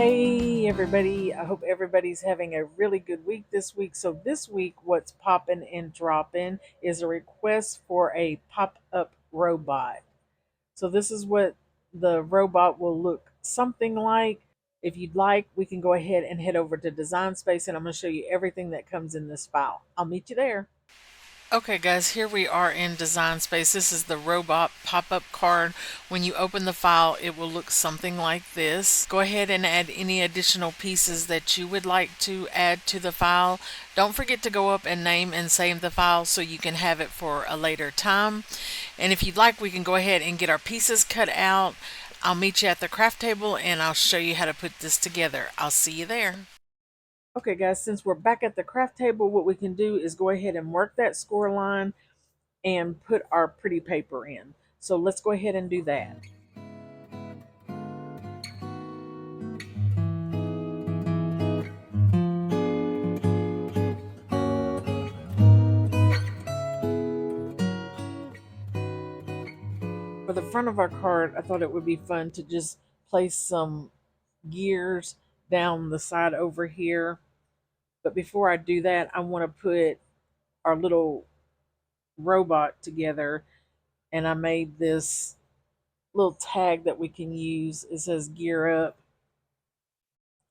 Hey everybody, I hope everybody's having a really good week this week. So this week what's popping and dropping is a request for a pop-up robot. So this is what the robot will look something like. If you'd like, we can go ahead and head over to Design Space and I'm going to show you everything that comes in this file. I'll meet you there. Okay guys, here we are in Design Space. This is the robot pop-up card. When you open the file, it will look something like this. Go ahead and add any additional pieces that you would like to add to the file. Don't forget to go up and name and save the file so you can have it for a later time. And if you'd like, we can go ahead and get our pieces cut out. I'll meet you at the craft table and I'll show you how to put this together. I'll see you there. Okay guys, since we're back at the craft table, what we can do is go ahead and work that score line and put our pretty paper in. So let's go ahead and do that. For the front of our card, I thought it would be fun to just place some gears down the side over here. But before I do that, I want to put our little robot together, and I made this little tag that we can use. It says gear up,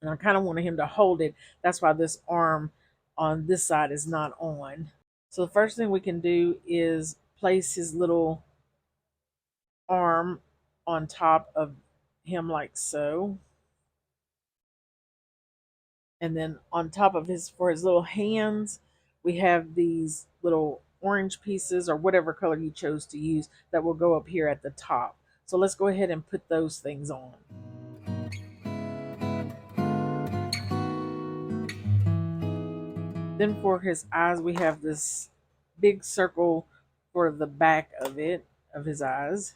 and I kind of wanted him to hold it. That's why this arm on this side is not on. So the first thing we can do is place his little arm on top of him like so. And then on top of for his little hands, we have these little orange pieces or whatever color you chose to use that will go up here at the top. So let's go ahead and put those things on. Then for his eyes, we have this big circle for the back of it, of his eyes.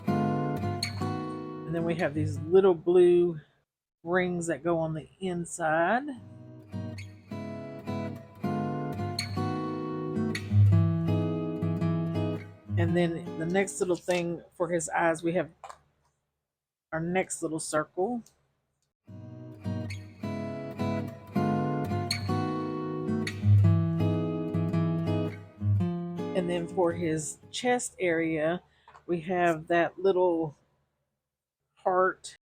And then we have these little blue rings that go on the inside. And then the next little thing for his eyes, we have our next little circle. And then for his chest area, we have that little heart.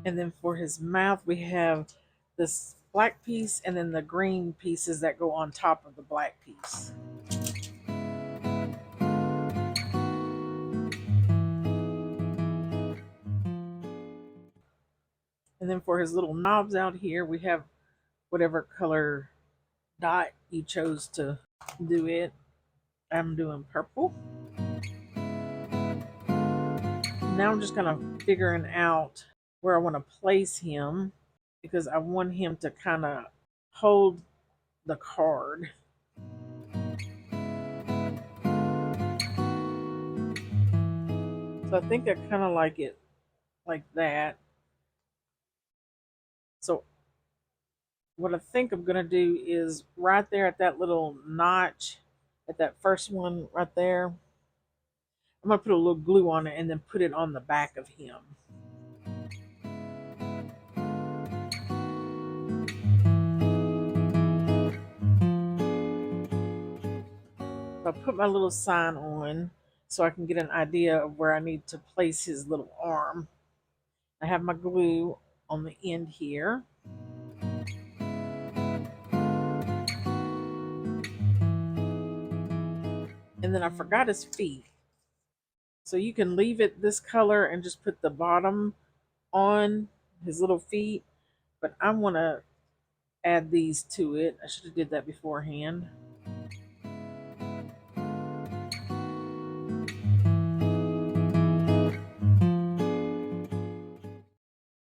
And then for his mouth, we have this black piece and then the green pieces that go on top of the black piece. And then for his little knobs out here, we have whatever color dot you chose to do it. I'm doing purple. Now I'm just kind of figuring out where I want to place him because I want him to kind of hold the card. So I think I kind of like it like that. So what I think I'm going to do is right there at that little notch, at that first one right there, I'm going to put a little glue on it and then put it on the back of him. So I put my little sign on so I can get an idea of where I need to place his little arm. I have my glue on the end here. And then I forgot his feet. So you can leave it this color and just put the bottom on his little feet. But I want to add these to it. I should have did that beforehand.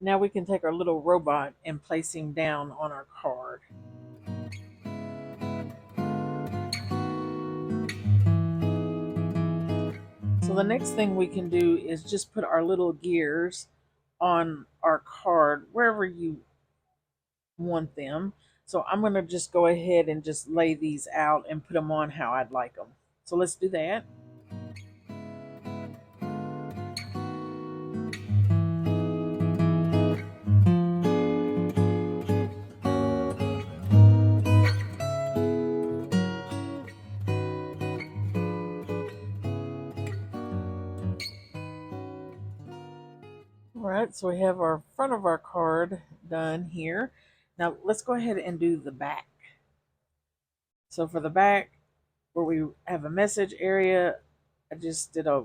Now we can take our little robot and place him down on our card. So the next thing we can do is just put our little gears on our card wherever you want them. So I'm going to just go ahead and just lay these out and put them on how I'd like them. So let's do that. right, so we have our front of our card done here. Now let's go ahead and do the back. So for the back, where we have a message area, I just did a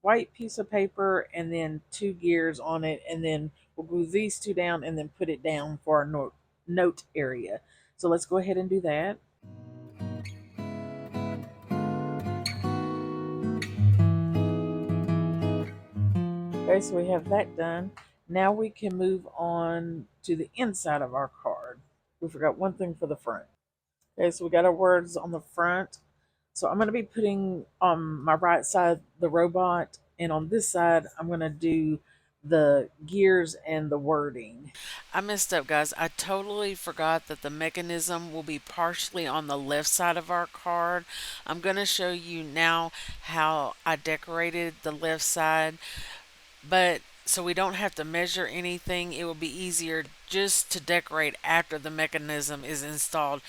white piece of paper and then two gears on it, and then we'll glue these two down and then put it down for our note area. So let's go ahead and do that. Okay, so we have that done. Now we can move on to the inside of our card. We forgot one thing for the front. Okay, so we got our words on the front. So I'm going to be putting on my right side the robot, and on this side I'm going to do the gears and the wording. I messed up, guys. I totally forgot that the mechanism will be partially on the left side of our card. I'm going to show you now how I decorated the left side, but so we don't have to measure anything. It will be easier just to decorate after the mechanism is installed.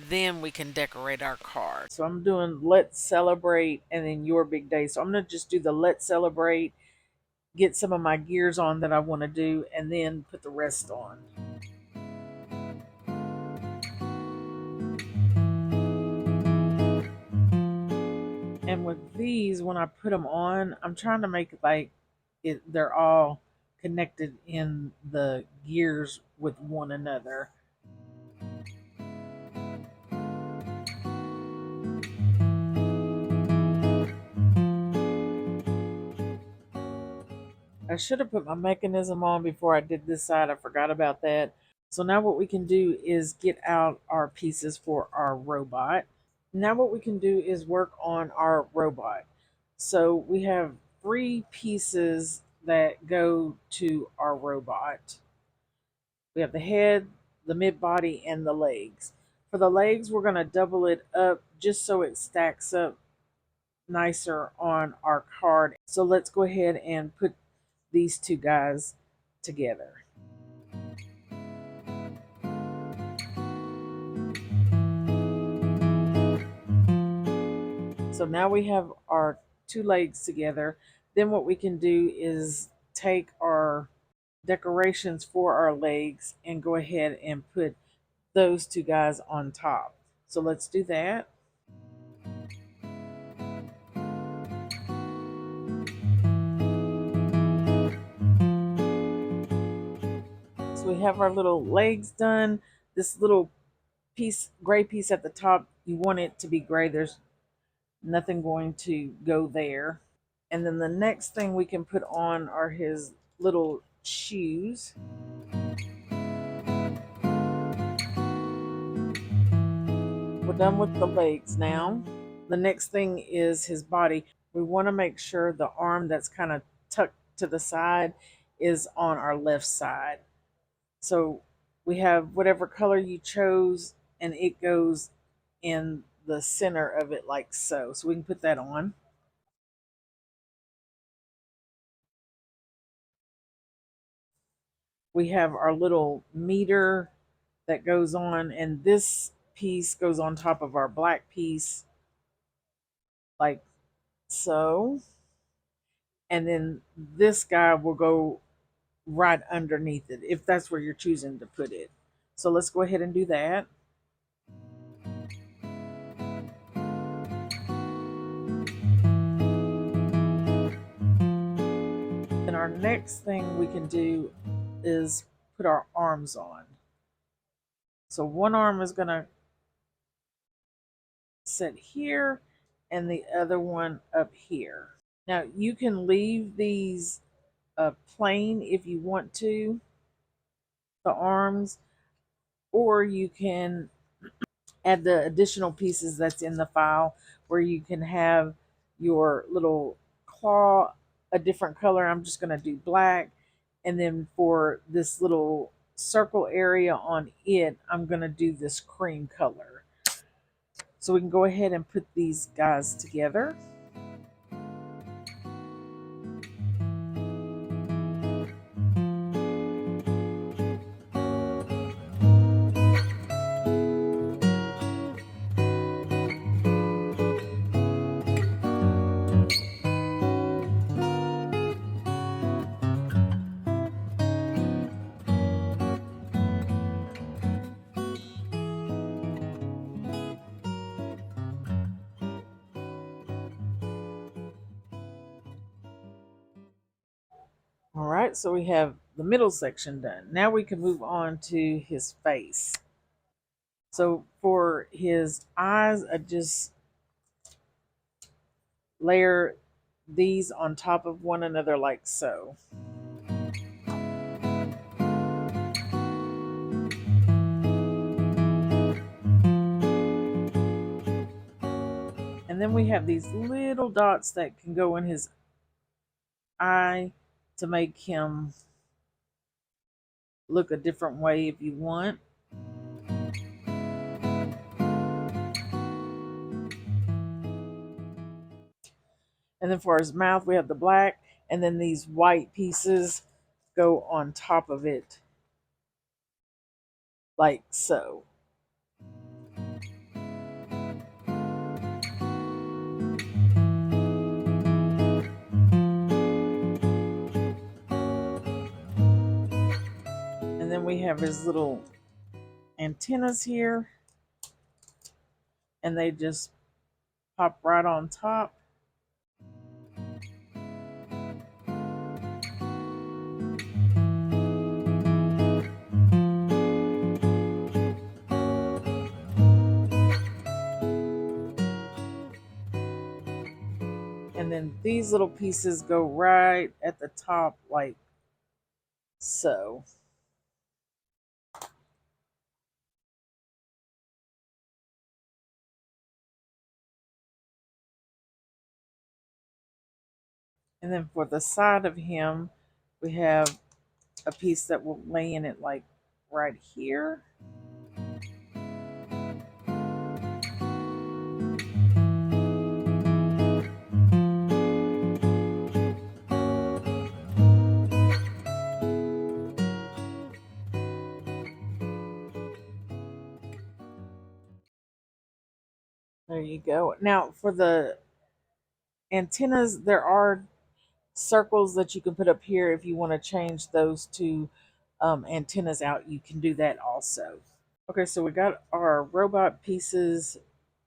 Then we can decorate our card. So I'm doing let's celebrate and then your big day. So I'm going to just do the let's celebrate, get some of my gears on that I want to do, and then put the rest on. And with these, when I put them on, I'm trying to make it like they're all connected in the gears with one another. I should have put my mechanism on before I did this side. I forgot about that. So now what we can do is get out our pieces for our robot. Now what we can do is work on our robot. So we have three pieces that go to our robot. We have the head, the mid body, and the legs. For the legs, we're going to double it up just so it stacks up nicer on our card. So let's go ahead and put these two guys together. So now we have our two legs together. Then what we can do is take our decorations for our legs and go ahead and put those two guys on top. So let's do that. So we have our little legs done. This little piece, gray piece at the top, you want it to be gray. There's nothing going to go there. And then the next thing we can put on are his little shoes. We're done with the legs now. The next thing is his body. We want to make sure the arm that's kind of tucked to the side is on our left side. So we have whatever color you chose, and it goes in the center of it like so. So we can put that on. We have our little meter that goes on, and this piece goes on top of our black piece like so. And then this guy will go right underneath it if that's where you're choosing to put it. So let's go ahead and do that. And our next thing we can do is put our arms on. So one arm is going to sit here and the other one up here. Now you can leave these plain if you want to, the arms, or you can add the additional pieces that's in the file where you can have your little claw a different color. I'm just going to do black. And then for this little circle area on it, I'm going to do this cream color. So we can go ahead and put these guys together. All right, so we have the middle section done. Now we can move on to his face. So for his eyes, I just layer these on top of one another like so. And then we have these little dots that can go in his eye to make him look a different way if you want. And then for his mouth, we have the black, and then these white pieces go on top of it like so. And then we have his little antennas here, and they just pop right on top. And then these little pieces go right at the top like so. And then for the side of him, we have a piece that will lay in it like right here. There you go. Now for the antennas, there are circles that you can put up here if you want to change those to antennas out. You can do that also. Okay, so we got our robot pieces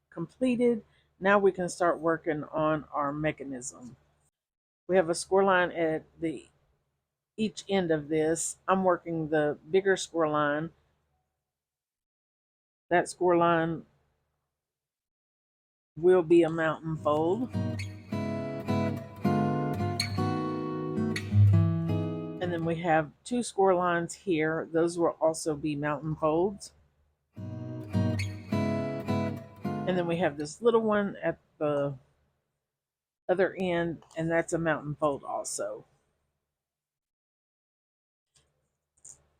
completed. Now we can start working on our mechanism. We have a score line at the each end of this. I'm working the bigger score line. That score line will be a mountain fold. And then we have two score lines here. Those will also be mountain folds. And then we have this little one at the other end, and that's a mountain fold also.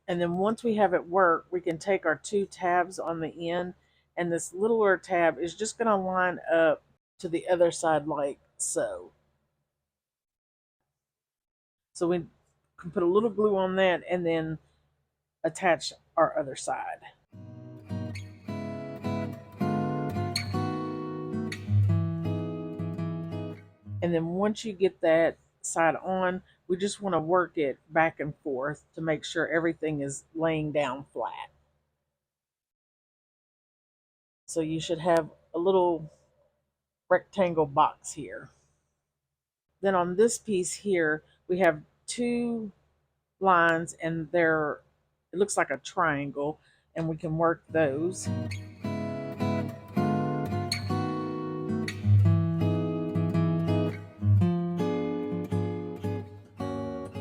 And then once we have it work, we can take our two tabs on the end, and this littler tab is just going to line up to the other side like so. So we can put a little glue on that and then attach our other side. And then once you get that side on, we just want to work it back and forth to make sure everything is laying down flat. So you should have a little rectangle box here. Then on this piece here, we have two lines and it looks like a triangle, and we can work those.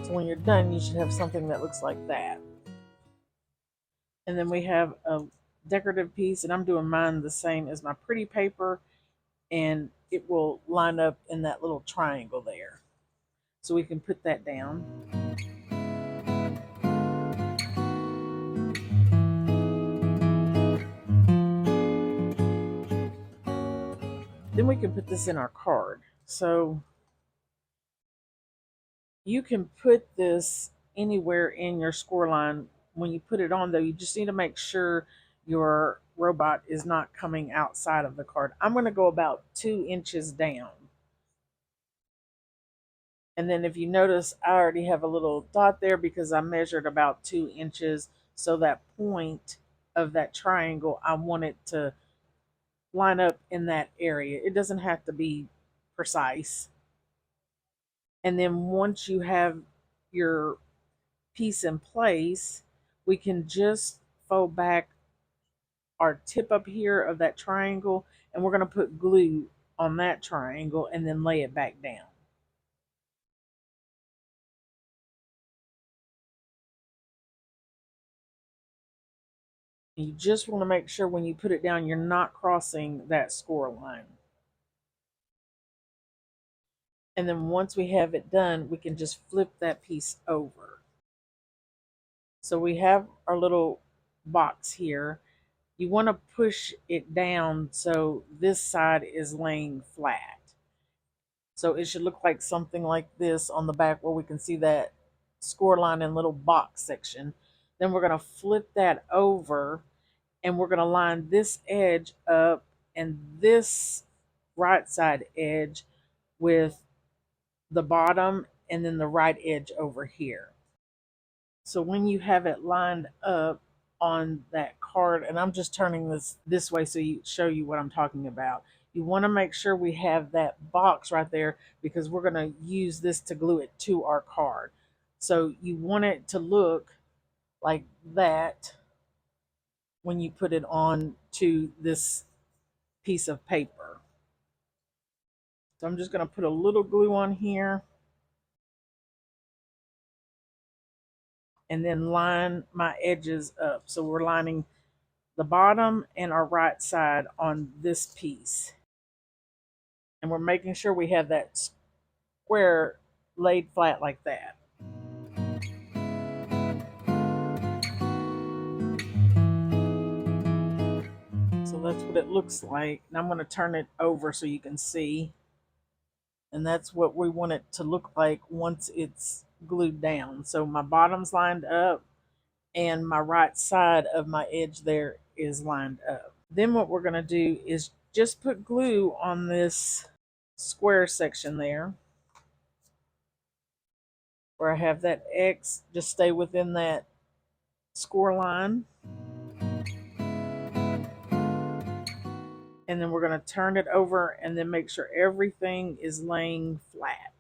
So when you're done, you should have something that looks like that. And then we have a decorative piece, and I'm doing mine the same as my pretty paper, and it will line up in that little triangle there. So we can put that down. Then we can put this in our card. So you can put this anywhere in your score line. When you put it on, though, you just need to make sure your robot is not coming outside of the card. I'm going to go about 2 inches down. And then if you notice, I already have a little dot there because I measured about 2 inches. So that point of that triangle, I want it to line up in that area. It doesn't have to be precise. And then once you have your piece in place, we can just fold back our tip up here of that triangle, and we're going to put glue on that triangle and then lay it back down. You just want to make sure when you put it down, you're not crossing that score line. And then once we have it done, we can just flip that piece over. So we have our little box here. You want to push it down so this side is laying flat. So it should look like something like this on the back where we can see that score line and little box section. Then we're going to flip that over and we're going to line this edge up and this right side edge with the bottom and then the right edge over here. So when you have it lined up on that card, and I'm just turning this way so you show you what I'm talking about. You want to make sure we have that box right there because we're going to use this to glue it to our card. So you want it to look like that when you put it on to this piece of paper. So I'm just going to put a little glue on here and then line my edges up. So we're lining the bottom and our right side on this piece. And we're making sure we have that square laid flat like that. So that's what it looks like. And I'm going to turn it over so you can see. And that's what we want it to look like once it's glued down. So my bottom's lined up and my right side of my edge there is lined up. Then what we're going to do is just put glue on this square section there where I have that X. Just stay within that score line. And then we're going to turn it over and then make sure everything is laying flat.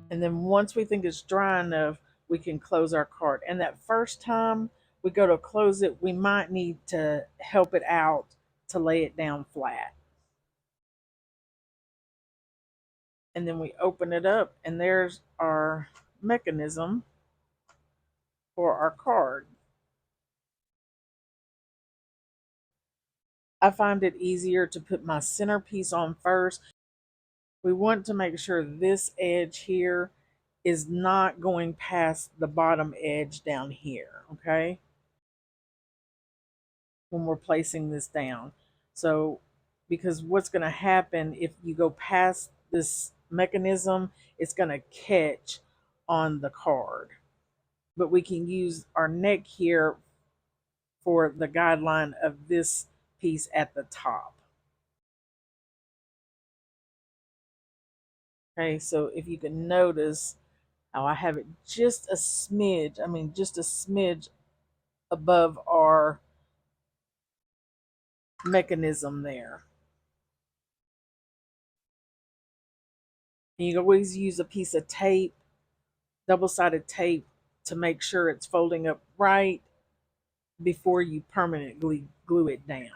And then once we think it's dry enough, we can close our card. And that first time we go to close it, we might need to help it out to lay it down flat. And then we open it up and there's our mechanism for our card. I find it easier to put my centerpiece on first. We want to make sure this edge here is not going past the bottom edge down here, okay? When we're placing this down. So, because what's going to happen if you go past this mechanism, it's going to catch on the card. But we can use our neck here for the guideline of this piece at the top. Okay, so if you can notice how I have it just a smidge, I mean, just a smidge above our mechanism there. And you can always use a piece of tape, double-sided tape, to make sure it's folding up right before you permanently glue it down.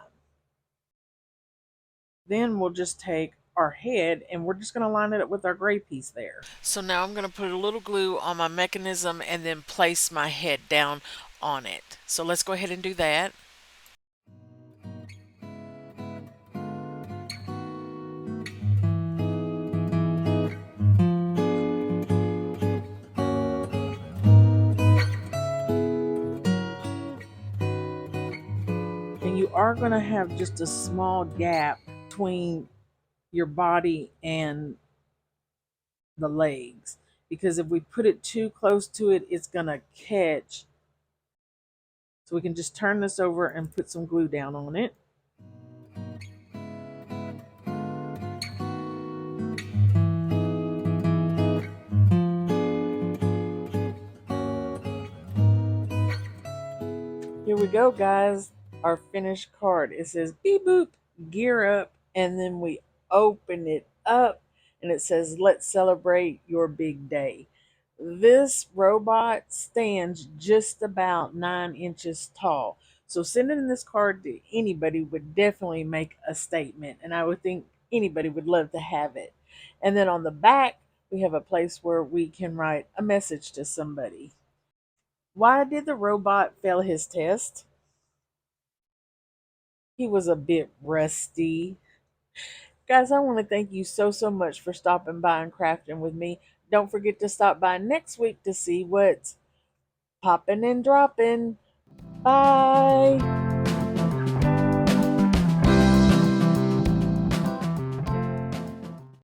Then we'll just take our head and we're just going to line it up with our gray piece there. So now I'm going to put a little glue on my mechanism and then place my head down on it. So let's go ahead and do that. And you are going to have just a small gap between your body and the legs, because if we put it too close to it, it's going to catch. So we can just turn this over and put some glue down on it. Here we go, guys. Our finished card. It says beep boop, gear up, and then we open it up and it says, "Let's celebrate your big day." This robot stands just about 9 inches tall. So sending this card to anybody would definitely make a statement, and I would think anybody would love to have it. And then on the back, we have a place where we can write a message to somebody. Why did the robot fail his test? He was a bit rusty. Guys, I want to thank you so much for stopping by and crafting with me. Don't forget to stop by next week to see what's popping and dropping. Bye.